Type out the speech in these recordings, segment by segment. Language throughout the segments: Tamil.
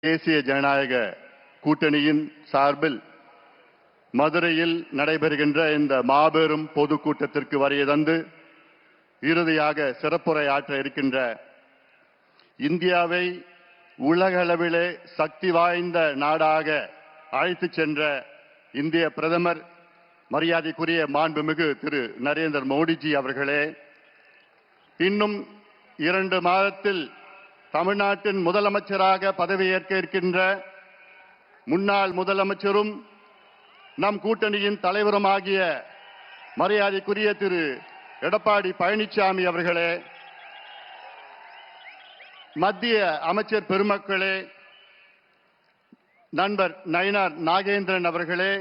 தேசிய ஜனநாயக கூட்டணியின் சார்பில் மதுரையில் நடைபெறுகின்ற இந்த மாபெரும் பொதுக்கூட்டத்திற்கு வருகை தந்து இறுதியாக சிறப்புரை ஆற்ற இருக்கின்ற இந்தியாவை உலகளவிலே சக்தி வாய்ந்த நாடாக அழைத்துச் சென்ற இந்திய பிரதமர் மரியாதைக்குரிய மாண்புமிகு திரு நரேந்திர மோடிஜி அவர்களே, இன்னும் 2 மாதத்தில் தமிழ்நாட்டின் முதலமைச்சராக பதவியேற்க இருக்கின்ற முன்னாள் முதலமைச்சரும் நம் கூட்டணியின் தலைவருமாகிய மரியாதைக்குரிய திரு எடப்பாடி பழனிசாமி அவர்களே, மத்திய அமைச்சர் பெருமக்களே, நண்பர் நயினார் நாகேந்திரன் அவர்களே,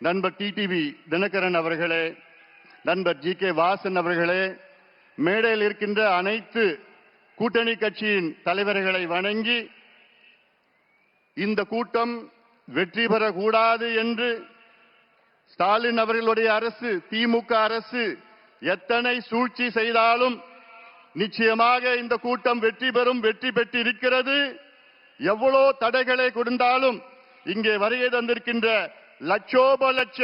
நண்பர் டிடிவி தினகரன் அவர்களே, நண்பர் ஜி.கே. வாசன் அவர்களே, மேடையில் இருக்கின்ற அனைத்து கூட்டணி கட்சியின் தலைவர்களை வணங்கி இந்த கூட்டம் வெற்றி பெறக்கூடாது என்று ஸ்டாலின் அவர்களுடைய அரசு, திமுக அரசு எத்தனை சூழ்ச்சி செய்தாலும் நிச்சயமாக இந்த கூட்டம் வெற்றி பெறும், வெற்றி பெற்று இருக்கிறது. எவ்வளோ தடைகளை கொடுத்தாலும் இங்கே வருகை தந்திருக்கின்ற லட்சோப லட்ச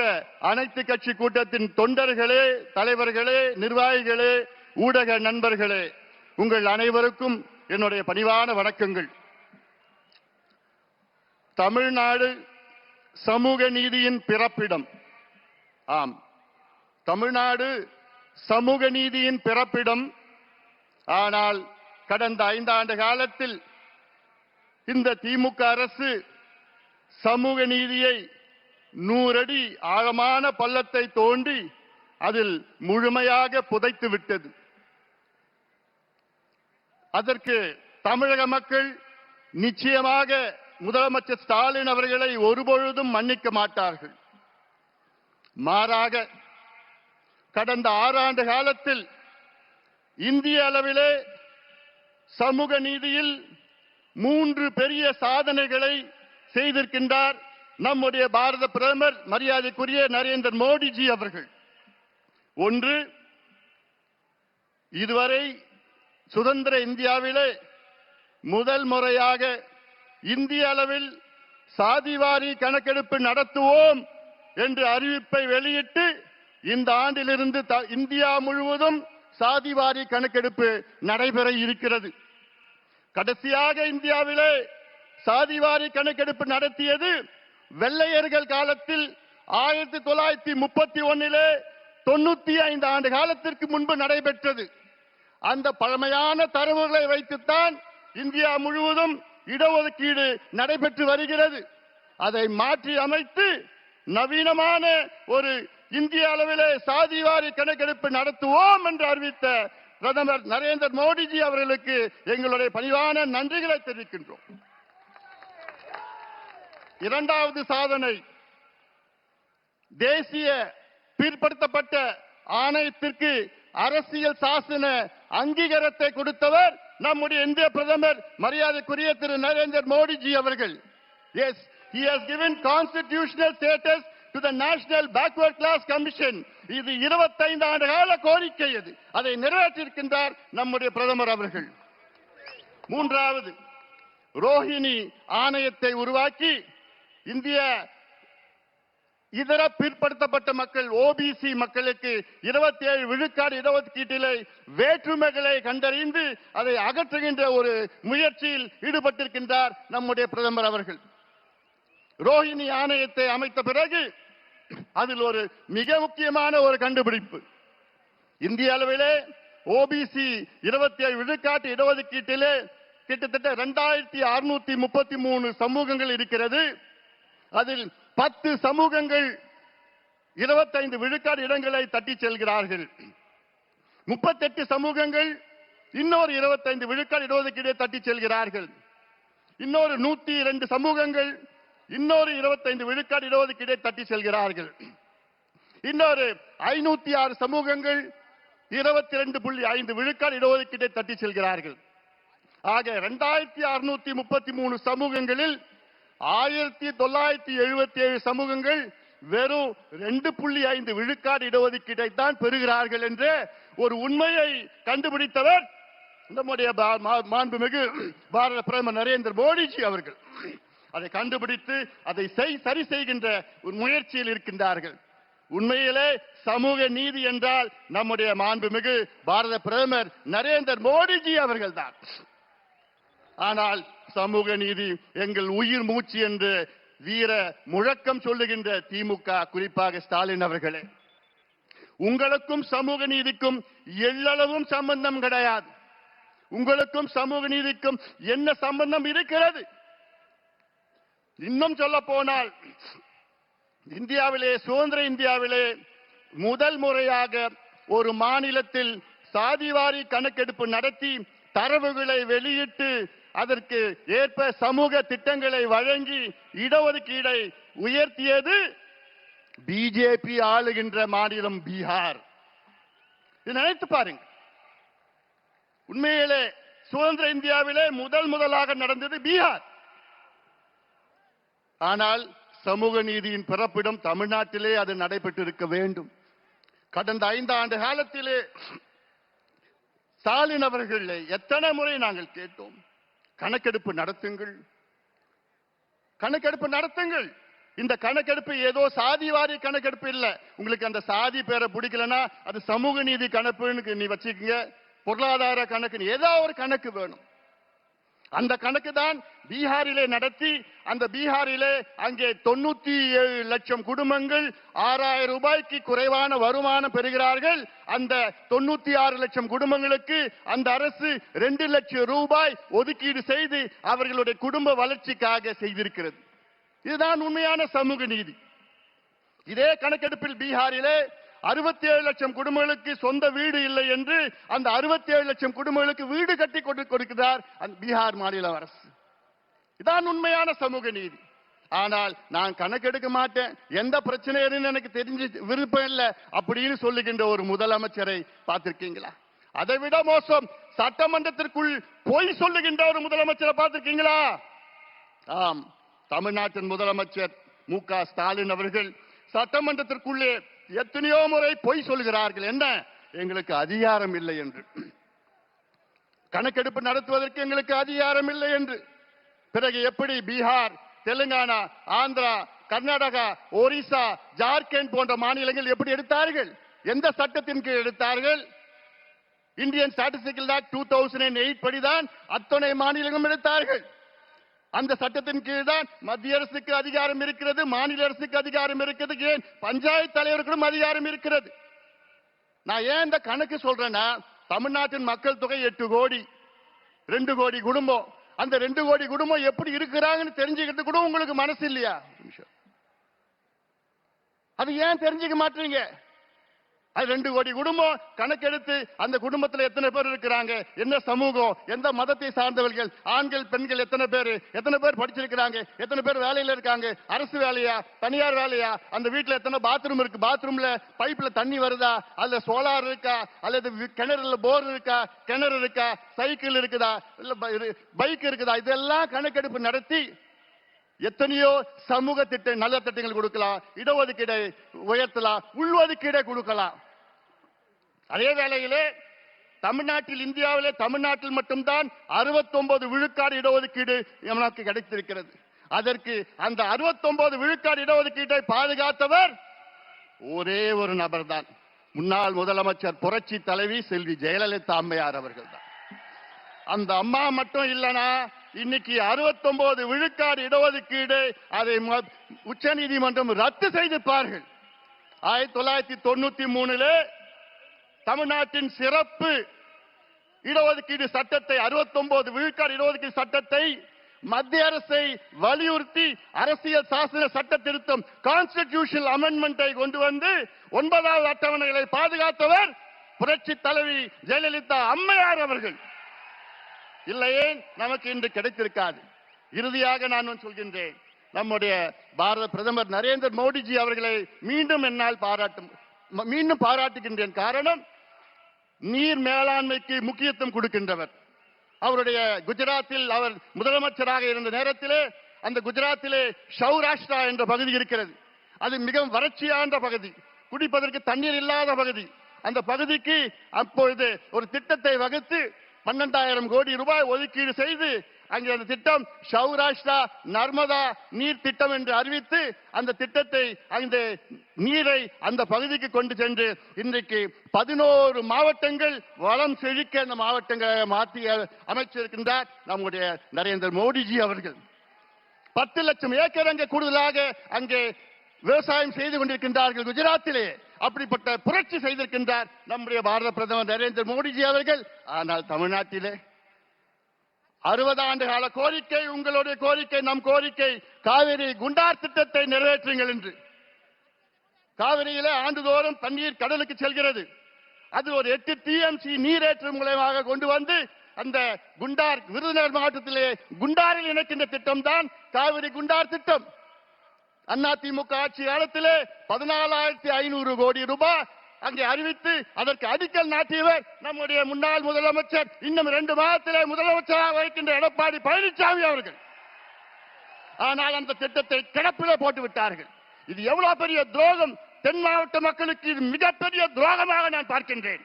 அனைத்து கட்சி கூட்டத்தின் தொண்டர்களே, தலைவர்களே, நிர்வாகிகளே, ஊடக நண்பர்களே, உங்கள் அனைவருக்கும் என்னுடைய பணிவான வணக்கங்கள். தமிழ்நாடு சமூக நீதியின் பிறப்பிடம். ஆம், தமிழ்நாடு சமூக நீதியின் பிறப்பிடம். ஆனால் கடந்த 5 ஆண்டு காலத்தில் இந்த திமுக அரசு சமூக நீதியை 100 அடி ஆழமான பள்ளத்தை தோண்டி அதில் முழுமையாக புதைத்து விட்டது. அதற்கு தமிழக மக்கள் நிச்சயமாக முதலமைச்சர் ஸ்டாலின் அவர்களை ஒருபொழுதும் மன்னிக்க மாட்டார்கள். மாறாக கடந்த 6 ஆண்டு காலத்தில் இந்திய அளவிலே சமூக நீதியில் 3 பெரிய சாதனைகளை செய்திருக்கின்றார் நம்முடைய பாரத பிரதமர் மரியாதைக்குரிய நரேந்திர மோடிஜி அவர்கள். ஒன்று, இதுவரை சுதந்திர இந்தியாவிலே முதல் முறையாக இந்திய அளவில் சாதிவாரி கணக்கெடுப்பு நடத்துவோம் என்று அறிவிப்பை வெளியிட்டு இந்த ஆண்டிலிருந்து இந்தியா முழுவதும் சாதிவாரி கணக்கெடுப்பு நடைபெற இருக்கிறது. கடைசியாக இந்தியாவிலே சாதிவாரி கணக்கெடுப்பு நடத்தியது வெள்ளையர்கள் காலத்தில் 1931 95 ஆண்டு காலத்திற்கு முன்பு நடைபெற்றது. அந்த பழமையான தரவுகளை வைத்துத்தான் இந்தியா முழுவதும் இடஒதுக்கீடு நடைபெற்று வருகிறது. அதை மாற்றி அமைத்து நவீனமான ஒரு இந்திய அளவிலே சாதிவாரி கணக்கெடுப்பு நடத்துவோம் என்று அறிவித்த பிரதமர் நரேந்திர மோடிஜி அவர்களுக்கு எங்களுடைய பணிவான நன்றிகளை தெரிவிக்கின்றோம். இரண்டாவது சாதனை, தேசிய பிற்படுத்தப்பட்ட ஆணையத்திற்கு அரசியல் சாசன அங்கீகாரத்தை கொடுத்தவர் நம்முடைய இந்திய பிரதமர் மரியாதைக்குரிய திரு நரேந்திர மோடிஜி அவர்கள். Yes, he has given constitutional status to the National Backward Class Commission. இது 25 ஆண்டு கால கோரிக்கை. அதை நிறைவேற்றியிருக்கின்றார் நம்முடைய பிரதமர் அவர்கள். மூன்றாவது, ரோஹிணி ஆணையத்தை உருவாக்கி இந்திய இதர பிற்படுத்தப்பட்ட மக்கள் ஓபிசி மக்களுக்கு 27 விழுக்காடு இடஒதுக்கீட்டிலே வேற்றுமைகளை கண்டறிந்து அதை அகற்றுகின்ற ஒரு முயற்சியில் ஈடுபட்டிருக்கின்றார் நம்முடைய பிரதமர் அவர்கள். ரோஹிணி ஆணையத்தை அமைத்த பிறகு அதில் ஒரு மிக முக்கியமான ஒரு கண்டுபிடிப்பு, இந்திய அளவிலே ஓபிசி 27 விழுக்காட்டு இடஒதுக்கீட்டிலே கிட்டத்தட்ட 2633 சமூகங்கள் இருக்கிறது. அதில் 10 சமூகங்கள் 25 விழுக்காடு இடங்களை தட்டி செல்கிறார்கள். 38 சமூகங்கள் இன்னொரு 25 விழுக்காடு இடஒதுக்கீடை தட்டி செல்கிறார்கள். இன்னொரு 102 சமூகங்கள் இன்னொரு 25 விழுக்காடு இடஒதுக்கீடை தட்டி செல்கிறார்கள். இன்னொரு 506 சமூகங்கள் 22.5 விழுக்காடு இடஒதுக்கீடை தட்டி செல்கிறார்கள். ஆக 2633 சமூகங்களில் 1977 சமூகங்கள் வெறும் 2.5 விழுக்காடு இடஒதுக்கீட்டை தான் பெறுகிறார்கள் என்ற ஒரு உண்மையை கண்டுபிடித்தவர் நம்முடைய மாண்புமிகு பாரத பிரதமர் நரேந்திர மோடிஜி அவர்கள் அதை கண்டுபிடித்து அதை சரி செய்கின்ற ஒரு முயற்சியில் இருக்கின்றார்கள். உண்மையிலே சமூக நீதி என்றால் நம்முடைய மாண்புமிகு பாரத பிரதமர் நரேந்திர மோடிஜி அவர்கள் தான். ஆனால் சமூக நீதி எங்கள் உயிர் மூச்சு என்று வீர முழக்கம் சொல்லுகின்ற திமுக, குறிப்பாக ஸ்டாலின் அவர்களே, உங்களுக்கும் சமூக நீதிக்கும் எள்ளளவும் சம்பந்தம் கிடையாது. உங்களுக்கும் சமூக நீதிக்கும் என்ன சம்பந்தம் இருக்கிறது? இன்னும் சொல்ல போனால் இந்தியாவிலே, சுதந்திர இந்தியாவிலே முதல் முறையாக ஒரு மாநிலத்தில் சாதிவாரி கணக்கெடுப்பு நடத்தி தரவுகளை வெளியிட்டு அதற்கு ஏற்ப சமூக திட்டங்களை வழங்கி இடஒதுக்கீடை உயர்த்தியது பிஜேபி ஆளுகின்ற மாநிலம் பீகார். இது நினைத்து பாருங்க. உண்மையிலே சுதந்திர இந்தியாவிலே முதலாக நடந்தது பீகார். ஆனால் சமூக நீதியின் பிறப்பிடம் தமிழ்நாட்டிலே அது நடைபெற்றிருக்க வேண்டும். கடந்த 5 ஆண்டு காலத்திலே ஸ்டாலின் அவர்களே எத்தனை முறை நாங்கள் கேட்டோம், கணக்கெடுப்பு நடத்துங்கள், கணக்கெடுப்பு நடத்துங்கள். இந்த கணக்கெடுப்பு ஏதோ சாதிவாரி கணக்கெடுப்பு இல்ல. உங்களுக்கு அந்த சாதி பேரை பிடிக்கலன்னா அது சமூக நீதி கணக்குன்னு நீ வச்சுக்கீங்க, பொருளாதார கணக்கு, ஏதோ ஒரு கணக்கு வேணும். அந்த கணக்கு தான் பீகாரிலே நடத்தி, அந்த பீகாரிலே அங்கே 97 லட்சம் குடும்பங்கள் 6000 ரூபாய்க்கு குறைவான வருமானம் பெறுகிறார்கள். அந்த 96 லட்சம் குடும்பங்களுக்கு அந்த அரசு 2 லட்சம் ரூபாய் ஒதுக்கீடு செய்து அவர்களுடைய குடும்ப வளர்ச்சிக்காக செய்திருக்கிறது. இதுதான் உண்மையான சமூக நீதி. இதே கணக்கெடுப்பில் பீகாரிலே 67 லட்சம் குடும்பங்களுக்கு சொந்த வீடு இல்லை என்று அந்த 67 லட்சம் குடும்பங்களுக்கு வீடு கட்டி கொடுக்கிறார் அந்த பீகார் மாநில அரசு. இதான் உண்மையான சமூக நீதி. ஆனால் நான் கணக்கெடுக்க மாட்டேன், எந்த பிரச்சனையும் எனக்கு தெரிஞ்சு விருப்பம் இல்லை அப்படின்னு சொல்லுகின்ற ஒரு முதலமைச்சரை பார்த்திருக்கீங்களா? அதை விட மோசம், சட்டமன்றத்திற்குள் பொய் சொல்லுகின்ற ஒரு முதலமைச்சரை பார்த்திருக்கீங்களா? ஆம், தமிழ்நாட்டின் முதலமைச்சர் மு.க. ஸ்டாலின் அவர்கள் சட்டமன்றத்திற்குள்ளே எத்தனையோ முறை பொய் சொல்கிறார்கள். என்ன, எங்களுக்கு அதிகாரம் இல்லை என்று, கணக்கெடுப்பு நடத்துவதற்கு எங்களுக்கு அதிகாரம் இல்லை என்று. பிறகு எப்படி பீகார், தெலுங்கானா, ஆந்திரா, கர்நாடகா, ஒரிசா, ஜார்க்கண்ட் போன்ற மாநிலங்கள் எப்படி எடுத்தார்கள்? எந்த சட்டத்தின் கீழ் எடுத்தார்கள்? இந்தியன் ஸ்டாட்டிஸ்டிக்கல் ஆக்ட் 2008 படிதான் அத்தனை மாநிலங்களும் எடுத்தார்கள். அந்த சட்டத்தின் கீழ் தான் மத்திய அரசுக்கு அதிகாரம் இருக்கிறது, மாநில அரசுக்கு அதிகாரம் இருக்கிறது, ஏன் பஞ்சாயத்து தலைவர்களும் அதிகாரம் இருக்கிறது. நான் ஏன் இந்த கணக்கு சொல்றேன்னா, தமிழ்நாட்டின் மக்கள் தொகை 8 கோடி, 2 கோடி குடும்பம். அந்த 2 கோடி குடும்பம் எப்படி இருக்கிறாங்கன்னு தெரிஞ்சுக்கிறது கூட உங்களுக்கு மனசு இல்லையா? அது ஏன் தெரிஞ்சுக்க மாட்டீங்க? அது 2 கோடி குடும்பம் கணக்கெடுத்து அந்த குடும்பத்தில் எத்தனை பேர் இருக்கிறாங்க, என்ன சமூகம், எந்த மதத்தை சார்ந்தவர்கள், ஆண்கள் பெண்கள் எத்தனை பேர் படிச்சிருக்கிறாங்க, எத்தனை பேர் வேலையில இருக்காங்க, அரசு வேலையா தனியார் வேலையா, அந்த வீட்டுல எத்தனை பாத்ரூம் இருக்கு, பாத்ரூம்ல பைப்ல தண்ணி வருதா, அல்ல சோலார் இருக்கா, அல்லது கிணறுல போர் இருக்கா, கிணறு இருக்கா, சைக்கிள் இருக்குதா, இல்ல பைக் இருக்குதா, இதெல்லாம் கணக்கெடுப்பு நடத்தி எத்தனையோ சமூக திட்ட நல்ல திட்டங்கள் கொடுக்கலாம், இடஒதுக்கீடை உயர்த்தலாம், உள்ஒதுக்கீடை கொடுக்கலாம். அதே வேளையிலே தமிழ்நாட்டில், இந்தியாவிலே தமிழ்நாட்டில் மட்டும்தான் 69 விழுக்காடு இடஒதுக்கீடு நமக்கு கிடைத்திருக்கிறது. அதற்கு அந்த 69 விழுக்காடு இடஒதுக்கீட்டை பாதுகாத்தவர் ஒரே ஒரு நபர் தான், முன்னாள் முதலமைச்சர் புரட்சி தலைவி செல்வி ஜெயலலிதா அம்மையார் அவர்கள் தான். அந்த அம்மா மட்டும் இல்லனா இன்னைக்கு 69 விழுக்காடு இடஒதுக்கீடு அதை உச்ச நீதிமன்றம் ரத்து செய்திருப்பார்கள். 1993 தமிழ்நாட்டின் சிறப்பு இடஒதுக்கீடு சட்டத்தை, 69 விழுக்காடு இடஒதுக்கீடு சட்டத்தை மத்திய அரசை வலியுறுத்தி அரசியல் சாசன சட்ட திருத்தம், கான்ஸ்டிடியூஷனல் அமெண்ட்மெண்டை கொண்டு வந்து 9வது அட்டவணைகளை பாதுகாத்தவர் புரட்சி தலைவி ஜெயலலிதா அம்மையார் அவர்கள். இல்லையே நமக்கு இன்று கிடைத்திருக்காது. இறுதியாக நான் சொல்கின்றேன், நம்முடைய பாரத பிரதமர் நரேந்திர மோடிஜி அவர்களை மீண்டும் பாராட்டுகின்றேன். காரணம், நீர் மேலாண்மைக்கு முக்கியத்துவம் கொடுக்கின்றவர். அவருடைய குஜராத்தில் அவர் முதலமைச்சராக இருந்த நேரத்திலே அந்த குஜராத்திலே சௌராஷ்டிரா என்ற பகுதி இருக்கிறது. அது மிகவும் வறட்சியான பகுதி, குடிப்பதற்கு தண்ணீர் இல்லாத பகுதி. அந்த பகுதிக்கு அப்பொழுது ஒரு திட்டத்தை வகுத்து 12,000 கோடி ரூபாய் ஒதுக்கீடு செய்து அங்கே அந்த திட்டம் சௌராஷ்டிரா நர்மதா நீர் திட்டம் என்று அறிவித்து அந்த திட்டத்தை அந்த நீரை அந்த பகுதிக்கு கொண்டு சென்று இன்றைக்கு 11 மாவட்டங்கள் வளம் செழிக்க அந்த மாவட்டங்களை மாற்றி அமைச்சிருக்கின்றார் நம்முடைய நரேந்திர மோடிஜி அவர்கள். 10 லட்சம் ஏக்கர் அங்கே கூடுதலாக அங்கே விவசாயம் செய்து கொண்டிருக்கின்றார்கள் குஜராத்திலே. அப்படிப்பட்ட புரட்சி செய்திருக்கின்றார் நம்முடைய பாரத பிரதமர் நரேந்திர மோடிஜி அவர்கள். ஆனால் தமிழ்நாட்டிலே 60 ஆண்டு கால கோரிக்கை, உங்களுடைய கோரிக்கை, நம் கோரிக்கை, காவிரி குண்டார் திட்டத்தை நிறைவேற்றுங்கள் என்று. காவிரியிலே ஆண்டுதோறும் தண்ணீர் கடலுக்கு செல்கிறது. அது ஒரு 8 TMC நீரேற்று மூலமாக கொண்டு வந்து அந்த குண்டார் விருதுநகர் மாவட்டத்திலே குண்டாரில் இணைக்கின்ற திட்டம் தான் காவிரி குண்டார் திட்டம். அதிமுக ஆட்சி காலத்திலே 14,500 கோடி ரூபாய் அங்கே அறிவித்து அதற்கு அடிக்கல் நாட்டியவர் நம்முடைய முன்னாள் முதலமைச்சர், இன்னும் 2 மாதத்திலே முதலமைச்சராக வைக்கின்ற எடப்பாடி பழனிசாமி அவர்கள். ஆனால் அந்த திட்டத்தை கிடப்பிலே போட்டு விட்டார்கள். இது எவ்வளவு பெரிய துரோகம்! தென் மாவட்ட மக்களுக்கு இது மிகப்பெரிய துரோகமாக நான் பார்க்கின்றேன்.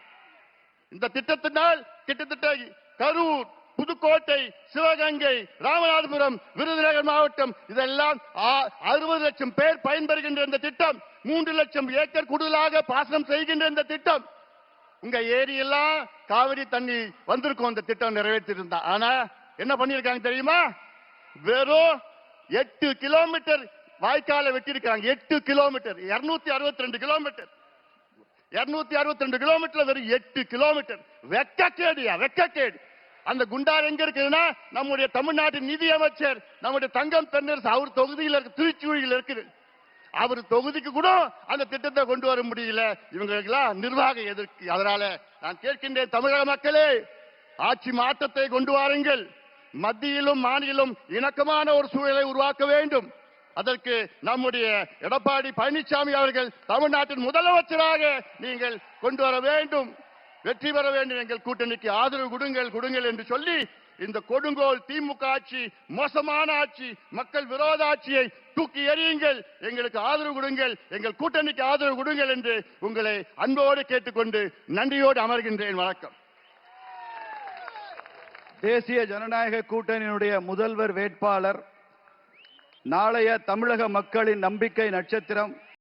இந்த திட்டத்தினால் கிட்டத்தட்ட கரூர், புதுக்கோட்டை, சிவகங்கை, ராமநாதபுரம், விருதுநகர் மாவட்டம் இதெல்லாம் 60 லட்சம் பேர் பயன்பெறுகின்ற இந்த திட்டம். 3 லட்சம் ஏக்கர் கூடுதலாக பாசனம் செய்கின்ற இந்த திட்டம். உங்க ஏரியெல்லாம் காவிரி தண்ணி வந்திருக்கும் அந்த திட்டம் நிறைவேற்றிருந்தா. ஆனா என்ன பண்ணிருக்காங்க தெரியுமா? வெறும் 8 கிலோமீட்டர் வாய்க்காலை வெட்டியிருக்காங்க. 8 கிலோமீட்டர், 262 கிலோமீட்டர், 262 கிலோமீட்டர் வெறும் 8 கிலோமீட்டர். வெக்கக்கேடியா, வெக்கக்கேடு. அந்த குண்டார் எங்க இருக்குதுன்னா நம்முடைய தமிழ்நாட்டின் நிதி அமைச்சர் நம்முடைய தங்கம் தென்னரசு அவர் தொகுதியில் இருக்கு, திருச்சூழியில் இருக்குது. அவர் தொகுதிக்கு கூட அந்த திட்டத்தை கொண்டு வர முடியல. இவங்களுக்கெல்லாம் நிர்வாக எதிர்க்கு. அதனால நான் கேட்கின்றேன், தமிழக மக்களே, ஆட்சி மாற்றத்தை கொண்டு வாருங்கள். மத்தியிலும் மாநிலம் இணக்கமான ஒரு சூழலை உருவாக்க வேண்டும். அதற்கு நம்முடைய எடப்பாடி பழனிசாமி அவர்கள் தமிழ்நாட்டின் முதலமைச்சராக நீங்கள் கொண்டு வர வேண்டும். வெற்றி பெற வேண்டும். எங்கள் கூட்டணிக்கு ஆதரவு கொடுங்கள் என்று சொல்லி இந்த கொடுங்கோல் திமுக ஆட்சி, மோசமான ஆட்சி, மக்கள் விரோத ஆட்சியை தூக்கி எறியுங்கள். எங்களுக்கு ஆதரவு கொடுங்கள், எங்கள் கூட்டணிக்கு ஆதரவு கொடுங்கள் என்று உங்களை அன்போடு கேட்டுக்கொண்டு நன்றியோடு அமர்கின்றேன். வணக்கம். தேசிய ஜனநாயக கூட்டணியினுடைய முதல்வர் வேட்பாளர், நாளைய தமிழக மக்களின் நம்பிக்கை நட்சத்திரம்